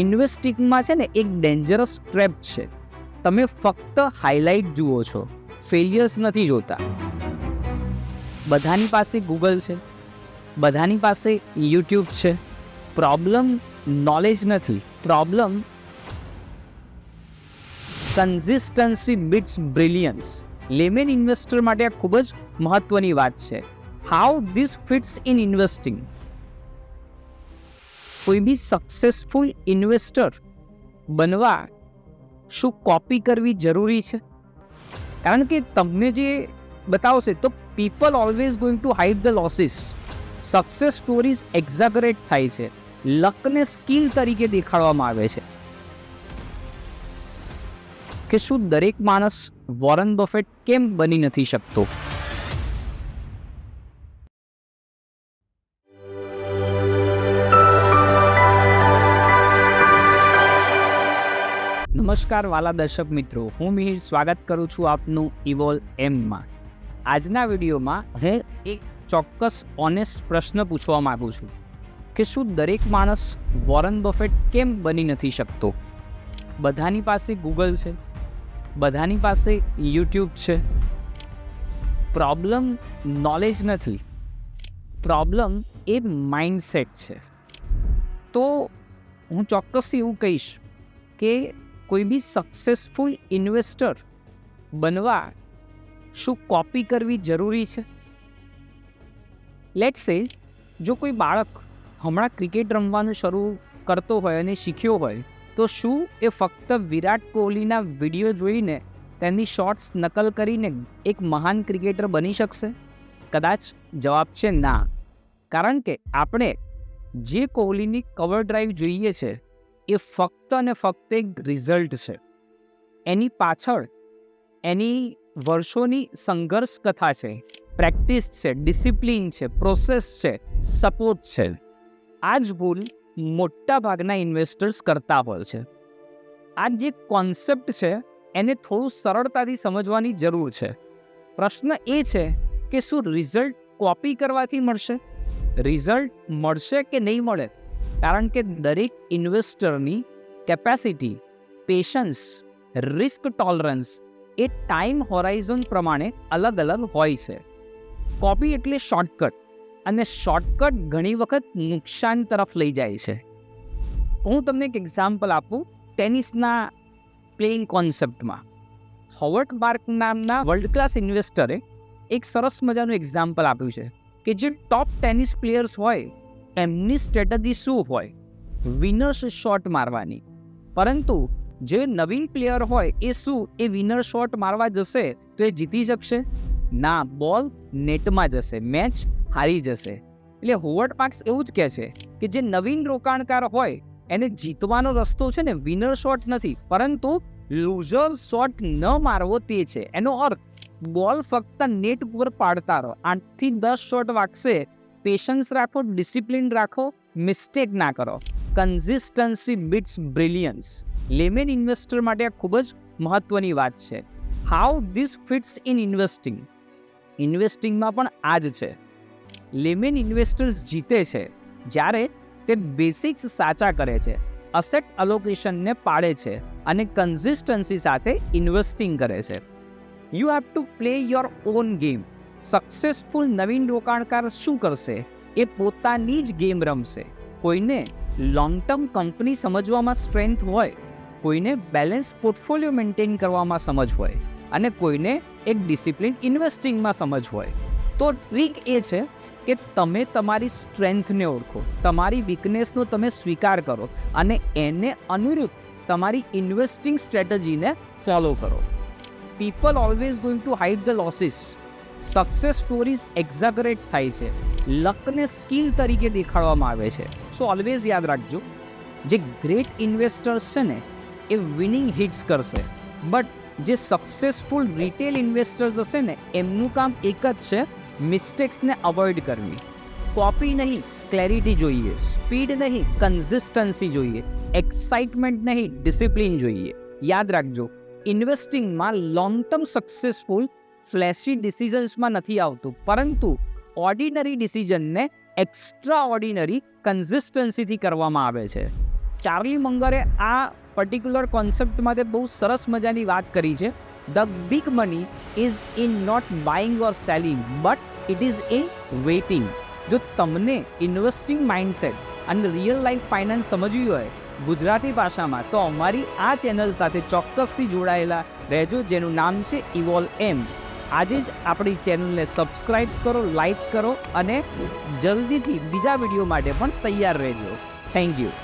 ઇન્વેસ્ટિંગમાં છે ને એક ડેન્જરસ ટ્રેપ છે. તમે ફક્ત હાઇલાઇટ જુઓ છો, ફેલિયર્સ નથી જોતા. બધાની પાસે ગૂગલ છે, બધાની પાસે યુટ્યુબ છે. પ્રોબ્લેમ નોલેજ નથી, problem consistency beats brilliance. Layman investor માટે આ ખૂબ જ મહત્વની વાત છે. How this fits in investing. કોઈ બી સક્સેસફુલ ઇન્વેસ્ટર બનવા શું કોપી કરવી જરૂરી છે? કારણ કે તમને જે બતાવશે તો people always going to hide the losses. Success stories exaggerate થાય છે, લકને સ્કિલ તરીકે દેખાડવામાં આવે છે. કે શું દરેક માણસ વોરન બફેટ કેમ બની નથી શકતો? નમસ્કાર વાલા દર્શક મિત્રો, હું મિહિર સ્વાગત કરું છું આપનું ઇવોલ્વ એમમાં. આજના વિડીયોમાં હું એક ચોક્કસ ઓનેસ્ટ પ્રશ્ન પૂછવા માંગુ છું કે શું દરેક માણસ વોરન બફેટ કેમ બની નથી શકતો? બધાની પાસે ગૂગલ છે, બધાની પાસે યુટ્યુબ છે. પ્રોબ્લેમ નોલેજ નથી, પ્રોબ્લેમ એ માઇન્ડસેટ છે. તો હું ચોક્કસથી એવું કહીશ કે કોઈ બી સક્સેસફુલ ઇન્વેસ્ટર બનવા શું કોપી કરવી જરૂરી છે? લેટ્સ સે જો કોઈ બાળક હમણાં ક્રિકેટ રમવાનું શરૂ કરતો હોય અને શીખ્યો હોય તો શું એ ફક્ત વિરાટ કોહલીના વિડીયો જોઈને તેની શોટ્સ નકલ કરીને એક મહાન ક્રિકેટર બની શકશે? કદાચ જવાબ છે ના. કારણ કે આપણે જે કોહલીની કવર ડ્રાઈવ જોઈએ છે એ ફક્ત અને ફક્ત એક રિઝલ્ટ છે. એની પાછળ એની વર્ષોની સંઘર્ષ કથા છે, પ્રેક્ટિસ છે, ડિસિપ્લિન છે, પ્રોસેસ છે, સપોર્ટ છે. આ જ ભૂલ મોટા ભાગના ઇન્વેસ્ટર્સ કરતા હોય છે. આ જે કોન્સેપ્ટ છે એને થોડું સરળતાથી સમજવાની જરૂર છે. પ્રશ્ન એ છે કે શું રિઝલ્ટ કોપી કરવાથી મળશે? રિઝલ્ટ મળશે કે નહીં મળે? કારણ કે દરેક ઇન્વેસ્ટરની કેપેસિટી, પેશન્સ, રિસ્ક ટોલરન્સ એ ટાઈમ હોરાઇઝન પ્રમાણે અલગ અલગ હોય છે. કોપી એટલે શોર્ટકટ, અને શોર્ટકટ ઘણી વખત નુકસાન તરફ લઈ જાય છે. હું તમને એક એક્ઝામ્પલ આપું ટેનિસના પ્લેઇંગ કોન્સેપ્ટમાં. હોવર્ડ માર્ક નામના વર્લ્ડ ક્લાસ ઇન્વેસ્ટરે એક સરસ મજાનું એક્ઝામ્પલ આપ્યું છે કે જે ટોપ ટેનિસ પ્લેયર્સ હોય એમની સ્ટ્રેટેજી શું હોય? વિનર્સ શોટ મારવાની. પરંતુ જે નવીન પ્લેયર હોય એ શું એ વિનર શોટ મારવા જશે તો એ જીતી શકશે? ના, બોલ નેટમાં જશે, મેચ હારી જશે. એટલે હોવર્ડ માર્ક્સ એવું જ કહે છે કે જે નવીન રોકાણકાર હોય એને જીતવાનો રસ્તો છે ને વિનર શોટ નથી, પરંતુ લૂઝર શોટ ન મારવો તે છે. એનો અર્થ બોલ ફક્ત નેટ ઉપર પાડતા રહો. 8 થી 10 શોટ વાગશે. પેશન્સ રાખો, ડિસિપ્લિન રાખો, મિસ્ટેક ના કરો. Consistency beats brilliance. Layman investor માટે આ ખૂબ જ મહત્વની વાત છે. How this fits in investing. ઇન્વેસ્ટિંગમાં પણ આ જ છે. લેમેન ઇન્વેસ્ટર્સ જીતે છે જ્યારે તે બેસિક્સ સાચા કરે છે, અસેટ અલોકેશનને પાડે છે અને કન્સિસ્ટન્સી સાથે ઇન્વેસ્ટિંગ કરે છે. You have to play your own game. Successful નવીન રોકાણકાર શું કરશે? એ પોતાની જ ગેમ રમશે. કોઈને લોંગ ટર્મ કંપની સમજવામાં સ્ટ્રેન્થ હોય, કોઈને બેલેન્સ પોર્ટફોલિયો મેન્ટેન કરવામાં સમજ હોય, અને કોઈને એક ડિસિપ્લિન ઇન્વેસ્ટિંગમાં સમજ હોય. તો ટ્રીક એ છે કે તમે તમારી સ્ટ્રેન્થને ઓળખો, તમારી વીકનેસનો તમે સ્વીકાર કરો અને એને અનુરૂપ તમારી ઇન્વેસ્ટિંગ સ્ટ્રેટેજીને ફોલો કરો. People always going to hide the losses. Success stories exaggerate થાય છે, લકને સ્કિલ તરીકે દેખાડવામાં આવે છે. સો ઓલવેઝ યાદ રાખજો, જે ગ્રેટ ઇન્વેસ્ટર્સ છે ને એ વિનિંગ હિટ્સ કરશે, બટ જે સક્સેસફુલ રિટેલ ઇન્વેસ્ટર્સ હશે ને એમનું કામ એક જ છે, મિસ્ટેક્સને અવોઇડ કરવી. કોપી નહીં, ક્લેરિટી જોઈએ. સ્પીડ નહીં, કન્સિસ્ટન્સી જોઈએ. એક્સાઇટમેન્ટ નહીં, ડિસિપ્લિન જોઈએ. યાદ રાખજો, ઇન્વેસ્ટિંગમાં લોંગ ટર્મ સક્સેસફુલ ફ્લેશી ડિસિઝન્સમાં નથી આવતું, પરંતુ ઓર્ડિનરી ડિસિઝનને એક્સ્ટ્રા ઓર્ડિનરી કન્સિસ્ટન્સીથી કરવામાં આવે છે. ચાર્લી મંગરે આ પર્ટિક્યુલર કોન્સેપ્ટ માટે બહુ સરસ મજાની વાત કરી છે. The big money is in not buying or selling but it is in waiting. જો તમને ઇન્વેસ્ટિંગ માઇન્ડસેટ અને રિયલ લાઈફ ફાઇનાન્સ સમજવી હોય ગુજરાતી ભાષામાં, તો અમારી આ ચેનલ સાથે ચોક્કસથી જોડાયેલા રહેજો, જેનું નામ છે ઇવોલ્વ એમ. આજે જ આપણી ચેનલને સબસ્ક્રાઈબ કરો, લાઈક કરો અને જલ્દીથી બીજા વિડીયો માટે પણ તૈયાર રહેજો. Thank you.